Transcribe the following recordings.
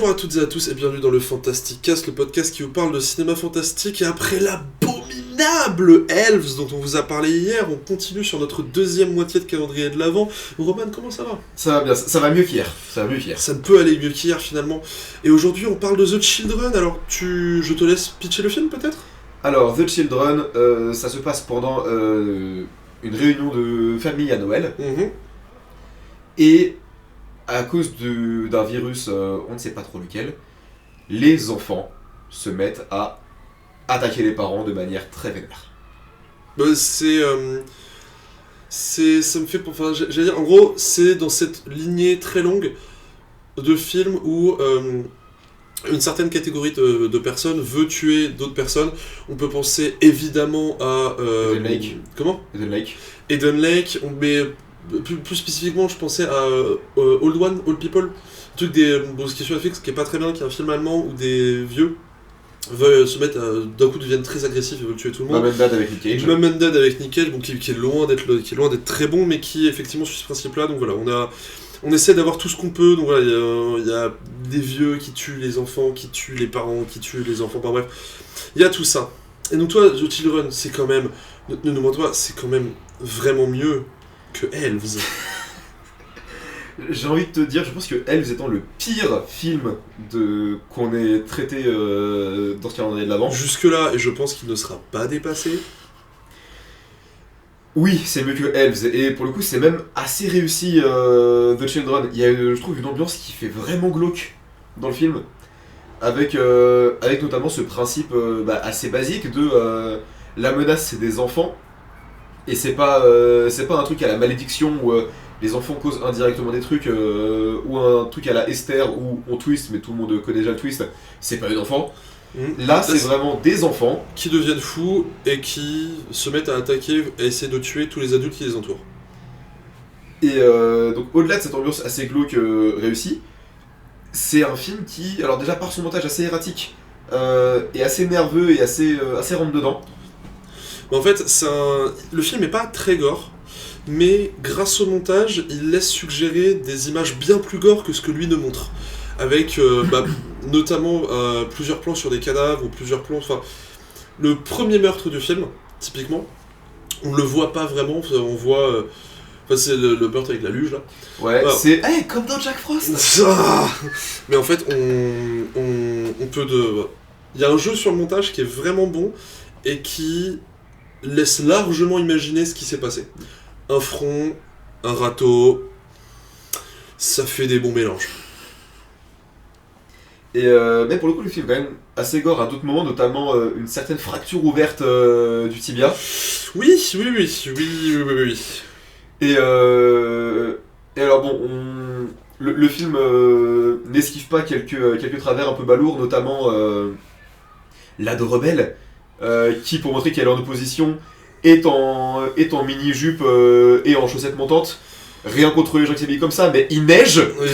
Bonjour à toutes et à tous et bienvenue dans le Fantastic Cast, le podcast qui vous parle de cinéma fantastique. Et après l'abominable Elves dont on vous a parlé hier, on continue sur notre deuxième moitié de calendrier de l'Avent. Roman, comment ça va ? Ça va bien, ça va mieux qu'hier. Ça ne peut aller mieux qu'hier finalement. Et aujourd'hui on parle de The Children, alors je te laisse pitcher le film peut-être ? Alors, The Children, ça se passe pendant une réunion de famille à Noël. Et à cause d'un virus, on ne sait pas trop lequel, les enfants se mettent à attaquer les parents de manière très vénère. Ça me fait... Enfin, j'allais dire, en gros, c'est dans cette lignée très longue de films où une certaine catégorie de personnes veut tuer d'autres personnes. On peut penser évidemment à... Eden Lake. Comment ? Eden Lake. Mais plus spécifiquement, je pensais à Old People. Un truc qui est sur Netflix, qui est pas très bien, qui est un film allemand où des vieux veulent se mettre d'un coup deviennent très agressifs et veulent tuer tout le monde. Mom and Dad avec Nick Cage. Mom and Dad avec Nick Cage, bon, qui est loin d'être très bon, mais qui effectivement suit ce principe-là. Donc voilà, on essaie d'avoir tout ce qu'on peut. Donc voilà, il y a des vieux qui tuent les enfants, qui tuent les parents, qui tuent les enfants. Enfin bref, il y a tout ça. Et donc toi, The Children, c'est quand même, ne nous mens pas, c'est quand même vraiment mieux que Elves. J'ai envie de te dire, je pense que Elves étant le pire film qu'on ait traité dans ce calendrier de l'Avent. Jusque-là, et je pense qu'il ne sera pas dépassé. Oui, c'est mieux que Elves, et pour le coup, c'est même assez réussi, The Children. Il y a, je trouve, une ambiance qui fait vraiment glauque dans le film, avec notamment ce principe assez basique de la menace, c'est des enfants, et c'est pas un truc à la malédiction où les enfants causent indirectement des trucs, ou un truc à la Esther où on twist, mais tout le monde connaît déjà le twist, c'est pas un enfant. Là, c'est vraiment des enfants qui deviennent fous et qui se mettent à attaquer et essayer de tuer tous les adultes qui les entourent. Et donc, au-delà de cette ambiance assez glauque réussie, c'est un film qui, alors déjà par son montage assez erratique, est assez nerveux et assez rentre-dedans. En fait, le film n'est pas très gore, mais grâce au montage, il laisse suggérer des images bien plus gore que ce que lui ne montre. Avec notamment plusieurs plans sur des cadavres ou plusieurs plans... Enfin, le premier meurtre du film, typiquement, on ne le voit pas vraiment, on voit... c'est le meurtre avec la luge, là. Ouais, alors, c'est comme dans Jack Frost. Mais en fait, on peut... Il y a un jeu sur le montage qui est vraiment bon et qui laisse largement imaginer ce qui s'est passé. Un front, un râteau, ça fait des bons mélanges. Et mais pour le coup, le film est quand même assez gore à d'autres moments, notamment une certaine fracture ouverte du tibia. Oui. Et alors bon, le film n'esquive pas quelques travers un peu balourds, notamment l'Ade rebelle, qui, pour montrer qu'elle est en opposition, est en mini-jupe et en chaussettes montantes. Rien contre les gens qui s'habillent comme ça, mais il neige. Oui,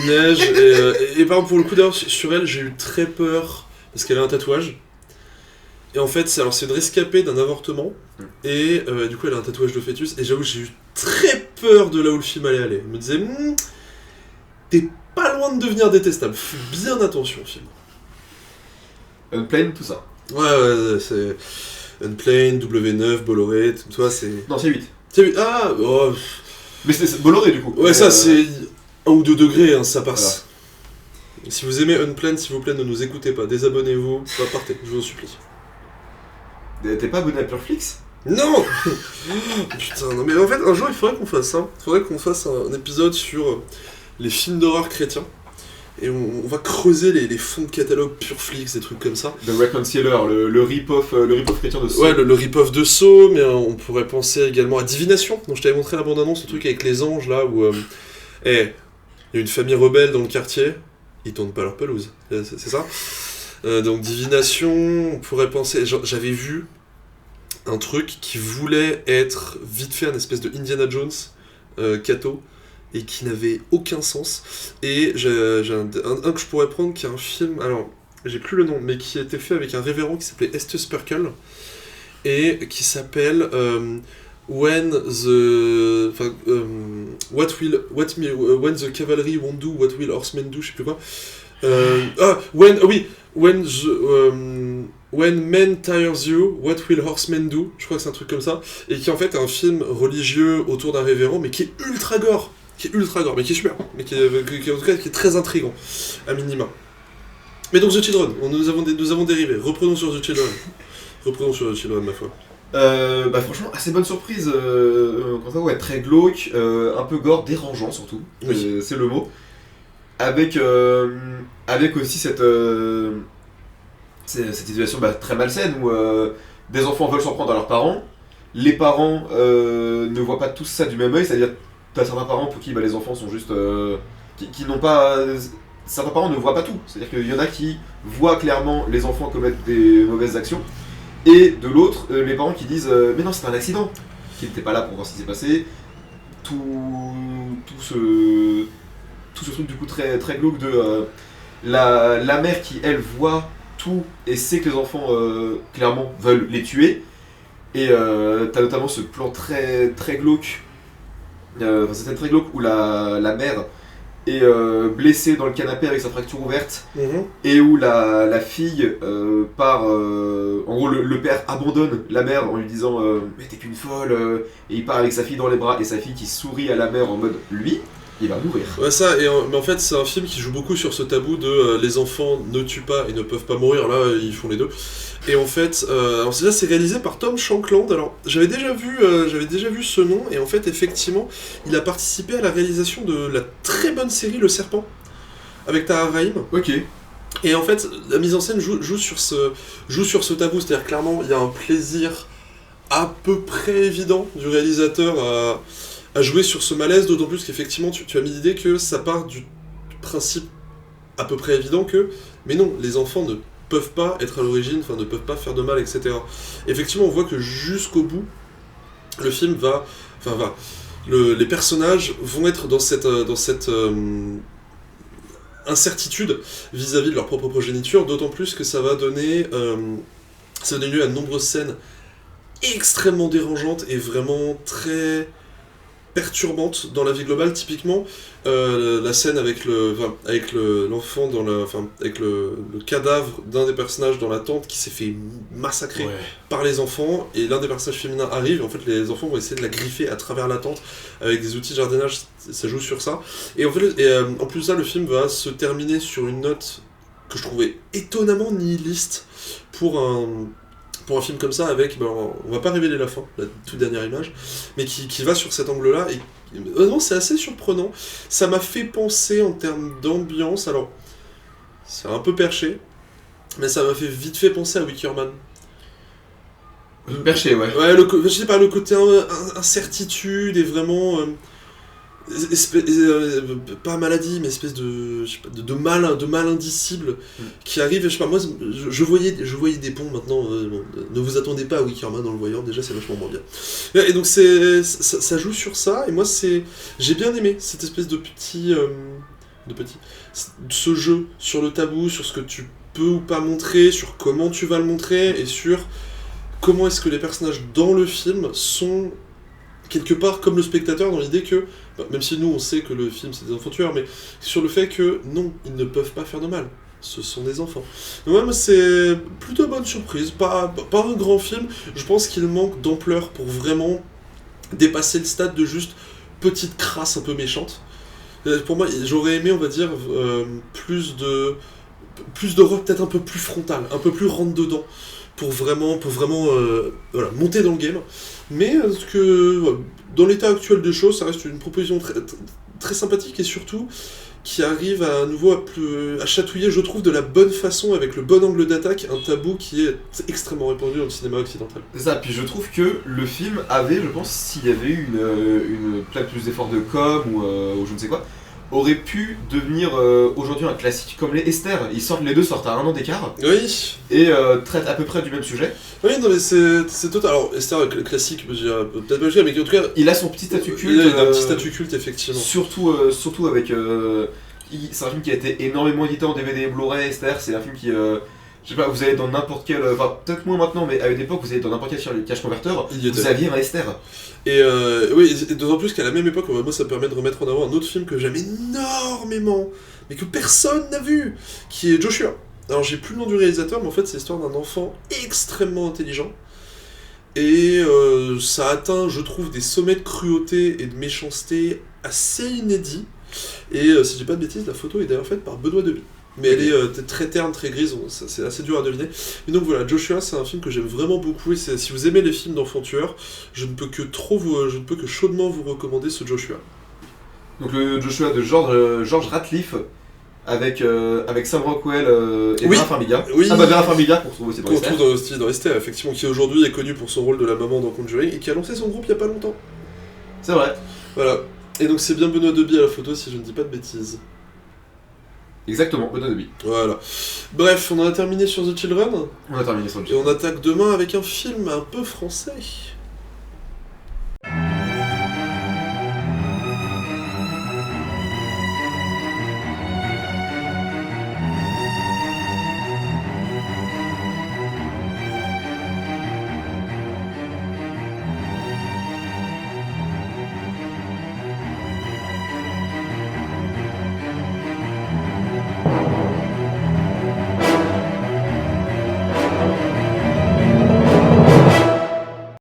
il neige. et par exemple, pour le coup, d'ailleurs, sur elle, j'ai eu très peur parce qu'elle a un tatouage. Et en fait, c'est une rescapée d'un avortement. Et du coup, elle a un tatouage de fœtus. Et j'avoue, j'ai eu très peur de là où le film allait aller. Je me disais, t'es pas loin de devenir détestable. Fais bien attention au film. Unplane, tout ça. Ouais, c'est Unplane, W9, Bolloré, tout ça, c'est... Non, c'est 8. C'est 8, ah oh. Mais c'est Bolloré, du coup. Ouais, ça, c'est 1 ou 2 degrés, hein, ça passe. Voilà. Si vous aimez Unplane, s'il vous plaît, ne nous écoutez pas. Désabonnez-vous, partez, je vous en supplie. T'es pas abonné à Pureflix ? Non. Putain, non mais en fait, un jour, il faudrait qu'on fasse ça. Il faudrait qu'on fasse un épisode sur les films d'horreur chrétiens. Et on va creuser les fonds de catalogue Pureflix, des trucs comme ça. The Reconcilier, le rip-off chrétien de Saw. Ouais, le rip-off de Saw, mais on pourrait penser également à Divination, dont je t'avais montré la bande-annonce, le truc avec les anges, là, où... il y a une famille rebelle dans le quartier, ils tournent pas leur pelouse, c'est ça. Donc Divination, on pourrait penser... J'avais vu un truc qui voulait être vite fait un espèce de Indiana Jones, Kato, et qui n'avait aucun sens. Et j'ai un que je pourrais prendre qui est un film, alors j'ai plus le nom, mais qui a été fait avec un révérend qui s'appelait Estes Perkel, et qui s'appelle When the Cavalry won't do, what will horsemen do, je sais plus quoi. When Men Tires You, What Will Horsemen Do? Je crois que c'est un truc comme ça. Et qui en fait est un film religieux autour d'un révérend, mais qui est ultra gore. Mais qui est super. Mais en tout cas qui est très intriguant, à minima. Mais donc The Children, nous avons dérivé. Reprenons sur The Children, ma foi. Franchement, assez bonne surprise. Ouais, très glauque, un peu gore, dérangeant surtout. Oui. C'est le mot. Avec aussi cette situation très malsaine où des enfants veulent s'en prendre à leurs parents. Les parents ne voient pas tous ça du même œil, c'est-à-dire t'as certains parents pour qui les enfants sont juste qui n'ont pas. Certains parents ne voient pas tout, c'est-à-dire qu'il y en a qui voient clairement les enfants commettre des mauvaises actions, et de l'autre, les parents qui disent mais non, c'est un accident, qui n'était pas là pour voir ce qui s'est passé. Tout ce truc du coup très, très glauque de la mère qui elle voit tout et sait que les enfants clairement veulent les tuer, et t'as notamment ce plan très, très glauque, c'est très glauque où la mère est blessée dans le canapé avec sa fracture ouverte, et où la fille part, en gros le père abandonne la mère en lui disant mais t'es qu'une folle, et il part avec sa fille dans les bras, et sa fille qui sourit à la mère en mode lui il va mourir. Ouais, ça, mais en fait, c'est un film qui joue beaucoup sur ce tabou de les enfants ne tuent pas et ne peuvent pas mourir, là, ils font les deux. Et en fait, alors c'est réalisé par Tom Shankland. Alors, j'avais déjà vu ce nom, et en fait, effectivement, il a participé à la réalisation de la très bonne série Le Serpent, avec Tahar Rahim. Ok. Et en fait, la mise en scène joue sur ce tabou, c'est-à-dire clairement, il y a un plaisir à peu près évident du réalisateur à jouer sur ce malaise, d'autant plus qu'effectivement tu as mis l'idée que ça part du principe à peu près évident que, mais non, les enfants ne peuvent pas être à l'origine, enfin ne peuvent pas faire de mal, etc. Effectivement, on voit que jusqu'au bout, le film les personnages vont être dans cette incertitude vis-à-vis de leur propre progéniture, d'autant plus que ça va donner lieu à de nombreuses scènes extrêmement dérangeantes et vraiment très perturbante dans la vie globale. Typiquement la scène avec l'enfant avec le cadavre d'un des personnages dans la tente qui s'est fait massacrer par les enfants, et l'un des personnages féminins arrive, et en fait les enfants vont essayer de la griffer à travers la tente avec des outils de jardinage. Ça joue sur ça, et en fait en plus de ça, le film va se terminer sur une note que je trouvais étonnamment nihiliste pour un film comme ça, avec, on va pas révéler la fin, la toute dernière image, mais qui va sur cet angle-là, et honnêtement c'est assez surprenant. Ça m'a fait penser en termes d'ambiance, alors c'est un peu perché, mais ça m'a fait vite fait penser à Wicker Man. Perché, ouais. Ouais, je sais pas, le côté incertitude et vraiment pas maladie, mais espèce de, je sais pas, de mal indicible qui arrive. Je sais pas, moi je voyais des ponts maintenant. Ne vous attendez pas à Wickerman en le voyant, déjà c'est vachement moins bien. Et donc ça joue sur ça, et moi j'ai bien aimé cette espèce de ce jeu sur le tabou, sur ce que tu peux ou pas montrer, sur comment tu vas le montrer, et sur comment est-ce que les personnages dans le film sont quelque part comme le spectateur, dans l'idée que, même si nous on sait que le film c'est des enfants tueurs, mais sur le fait que non, ils ne peuvent pas faire de mal, ce sont des enfants. Donc ouais, moi c'est plutôt bonne surprise, pas un grand film, je pense qu'il manque d'ampleur pour vraiment dépasser le stade de juste petite crasse un peu méchante. Pour moi, j'aurais aimé, on va dire, plus de rock peut-être un peu plus frontal, un peu plus rentre dedans, pour vraiment monter dans le game. Mais dans l'état actuel des choses, ça reste une proposition très, très sympathique, et surtout qui arrive à nouveau à chatouiller, je trouve, de la bonne façon, avec le bon angle d'attaque, un tabou qui est extrêmement répandu dans le cinéma occidental. C'est ça, puis je trouve que le film avait, je pense, s'il y avait eu peut-être plus d'efforts de com ou je ne sais quoi, aurait pu devenir aujourd'hui un classique comme les Esther. Les deux sortent à 1 an d'écart. Oui. Et traitent à peu près du même sujet. Oui, non mais c'est total. Alors Esther, classique, peut-être pas le mais en tout cas... Il a son petit statut culte. Il a un petit statut culte, effectivement. Surtout avec... c'est un film qui a été énormément édité en DVD et Blu-ray. Esther, c'est un film qui... je sais pas, vous allez dans n'importe quel... Enfin, peut-être moins maintenant, mais à une époque, vous allez dans n'importe quel cache converteur, vous aviez un Esther. Et oui, et d'autant plus qu'à la même époque, moi ça me permet de remettre en avant un autre film que j'aime énormément, mais que personne n'a vu, qui est Joshua. Alors j'ai plus le nom du réalisateur, mais en fait c'est l'histoire d'un enfant extrêmement intelligent, et ça atteint, je trouve, des sommets de cruauté et de méchanceté assez inédits, et si je dis pas de bêtises, la photo est d'ailleurs faite par Benoît Deby. Mais elle est très terne, très grise, c'est assez dur à deviner. Mais donc voilà, Joshua, c'est un film que j'aime vraiment beaucoup, et si vous aimez les films d'enfants tueurs, je ne peux que chaudement vous recommander ce Joshua. Donc le Joshua de George Ratliff, avec Sam Rockwell et Oui. Vera Farmiga. Oui. Ah bah Vera Farmiga qu'on retrouve aussi dans Qu'on les retrouve dans STR, effectivement, qui aujourd'hui est connu pour son rôle de la maman dans Conjuring, et qui a lancé son groupe il y a pas longtemps. C'est vrai. Voilà. Et donc c'est bien Benoît Deby à la photo, si je ne dis pas de bêtises. Exactement, Benoît Deby. Voilà. Bref, on en a terminé sur The Children, On a terminé sur le et on attaque demain avec un film un peu français.